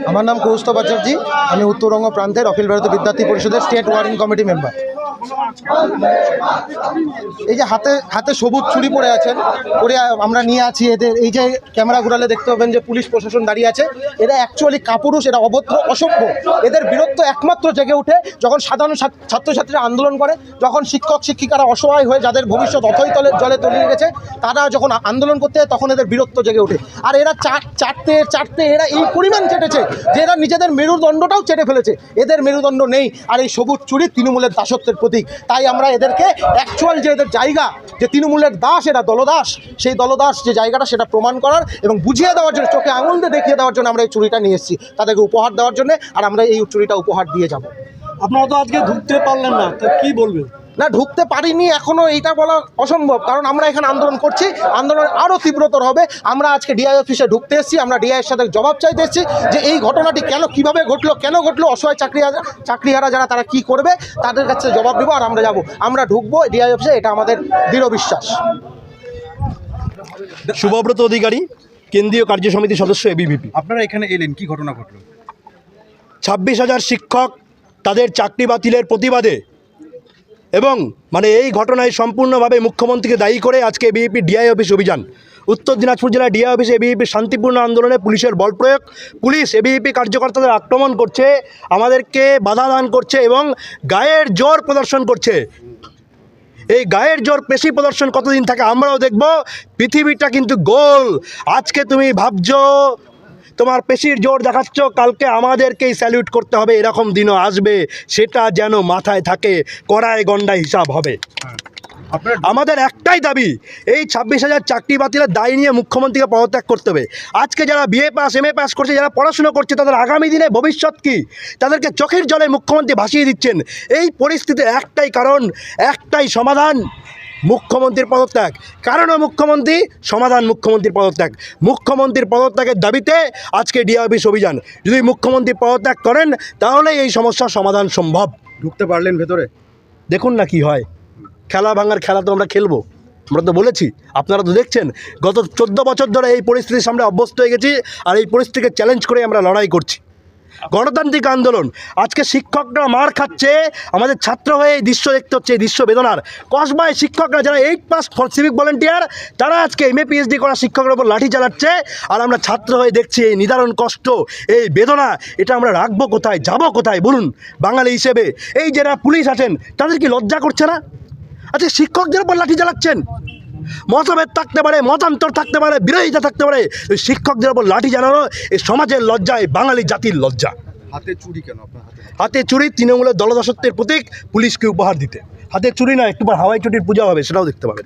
আমার নাম কৌস্তব আচার্য, আমি উত্তরবঙ্গ প্রান্তের অখিল ভারতীয় বিদ্যার্থী পরিষদের স্টেট ওয়ার্কিং কমিটি মেম্বার। এই যে হাতে হাতে সবুজ চুড়ি পরে আছেন, পরে আমরা নিয়ে আছি এদের। এই যে ক্যামেরা ঘুরালে দেখতে পাবেন যে পুলিশ প্রশাসন দাঁড়িয়ে আছে। এরা অ্যাকচুয়ালি কাপুরুষ, এরা অভদ্র, অসভ্য। এদের বীরত্ব একমাত্র জেগে ওঠে যখন সাধারণ ছাত্রছাত্রীরা আন্দোলন করে, যখন শিক্ষক শিক্ষিকারা অসহায় হয়ে যাদের ভবিষ্যৎ অথই জলে তলিয়ে গেছে তারা যখন আন্দোলন করতে হয় তখন এদের বীরত্ব জেগে ওঠে। আর এরা চাটতে এরা এই পরিমাণ চেটেছে যে এরা নিজেদের মেরুদণ্ডটাও চেটে ফেলেছে। এদের মেরুদণ্ড নেই। আর এই সবুজ চুড়ি তৃণমূলের দাসত্বের প্রতীক। তাই আমরা এদেরকে অ্যাকচুয়াল যে এদের জায়গা, যে তৃণমূলের দাস, এরা দলদাস, সেই দলদাস যে জায়গাটা সেটা প্রমাণ করার এবং বুঝিয়ে দেওয়ার জন্য, চোখে আঙুল দিয়ে দেখিয়ে দেওয়ার জন্য আমরা এই চুড়িটা নিয়ে এসেছি, তাদেরকে উপহার দেওয়ার জন্য। আর আমরা এই চুড়িটা উপহার দিয়ে যাব। আপনারা তো আজকে ঢুকতে পারলেন না, তো কী বলবেন? না, ঢুকতে পারিনি এখনও, এইটা বলা অসম্ভব, কারণ আমরা এখানে আন্দোলন করছি। আন্দোলন আরও তীব্রতর হবে। আমরা আজকে ডিআই অফিসে ঢুকতে এসেছি। আমরা ডিআইয়ের সাথে জবাব চাইতে এসেছি যে এই ঘটনাটি কীভাবে ঘটলো, কেন ঘটলো, অসহায় চাকরিহারা যারা তারা কি করবে, তাদের কাছে জবাব দেবো। আর আমরা যাব, আমরা ঢুকবো ডিআই অফিসে, এটা আমাদের দৃঢ় বিশ্বাস। শুভব্রত অধিকারী, কেন্দ্রীয় কার্য সমিতির সদস্য, এবিভিপি। আপনারা এখানে এলেন, কি ঘটনা ঘটলো? 26,000 শিক্ষক তাদের চাকরি বাতিলের প্রতিবাদে এবং এই ঘটনায় সম্পূর্ণভাবে মুখ্যমন্ত্রীকে দায়ী করে আজকে এবিভিপি ডিআই অফিস অভিযান। উত্তর দিনাজপুর জেলার ডিআই অফিসে এবিভিপির শান্তিপূর্ণ আন্দোলনে পুলিশের বল প্রয়োগ, পুলিশ এবিভিপি কার্যকর্তাদের আক্রমণ করছে, আমাদেরকে বাধা দান করছে এবং গায়ের জোর প্রদর্শন করছে। এই গায়ের জোর পেশি প্রদর্শন কতদিন থাকে আমরাও দেখব। পৃথিবীটা কিন্তু গোল। আজকে তুমি ভাবছো তোমার পেশির জোর দেখাচ্ছ, কালকে আমাদেরকেই স্যালিউট করতে হবে, এরকম দিনও আসবে। সেটা যেন মাথায় থাকে, কড়ায় গন্ডায় হিসাব হবে। আমাদের একটাই দাবি, এই 26,000 চাকরি বাতিলের দায় নিয়ে মুখ্যমন্ত্রীকে পদত্যাগ করতে হবে। আজকে যারা বিএ পাস, এমএ পাস করছে, যারা পড়াশুনো করছে, তাদের আগামী দিনে ভবিষ্যৎ কী, তাদেরকে চোখের জলে মুখ্যমন্ত্রী ভাসিয়ে দিচ্ছেন। এই পরিস্থিতির একটাই কারণ, একটাই সমাধান, মুখ্যমন্ত্রীর পদত্যাগ। কারণও মুখ্যমন্ত্রী, সমাধান মুখ্যমন্ত্রীর পদত্যাগ। মুখ্যমন্ত্রীর পদত্যাগের দাবিতে আজকে ডিআই অফিস অভিযান। যদি মুখ্যমন্ত্রী পদত্যাগ করেন তাহলে এই সমস্যার সমাধান সম্ভব। ঢুকতে পারলেন ভেতরে? দেখুন না কি হয়। খেলা ভাঙার খেলা তো আমরা খেলবো, আমরা তো বলেছি, আপনারা তো দেখছেন। গত 14 বছর ধরে এই পরিস্থিতির সামনে অভ্যস্ত হয়ে গেছি, আর এই পরিস্থিতিকে চ্যালেঞ্জ করে আমরা লড়াই করছি। গণতান্ত্রিক আন্দোলন। আজকে শিক্ষকরা মার খাচ্ছে, আমাদের ছাত্র হয়ে এই দৃশ্য দেখতে হচ্ছে, এই দৃশ্য বেদনার। কসবায় শিক্ষকরা যারা 8 পাস সিভিক ভলেন্টিয়ার, তারা আজকে MA PhD করা শিক্ষকের ওপর লাঠি চালাচ্ছে, আর আমরা ছাত্র হয়ে দেখছি এই নিদারুণ কষ্ট, এই বেদনা। এটা আমরা রাখবো কোথায়, যাব কোথায় বলুন? বাঙালি হিসেবে এই যারা পুলিশ আছেন তাদের কি লজ্জা করছে না? আচ্ছা, শিক্ষকদের ওপর লাঠি চালাচ্ছেন। মতভেদ থাকতে পারে, মতান্তর থাকতে পারে, বিরোধিতা থাকতে পারে, ওই শিক্ষকদের ওপর লাঠি চালানো এই সমাজের লজ্জা, এই বাঙালি জাতির লজ্জা। হাতে চুড়ি কেন আপনার হাতে? হাতে চুড়ি তৃণমূলের দলদাসত্বের প্রতীক, পুলিশকে উপহার দিতে। হাতে চুড়ি না, একটু পর হাওয়াই চুটির পূজা হবে, সেটাও দেখতে পাবেন।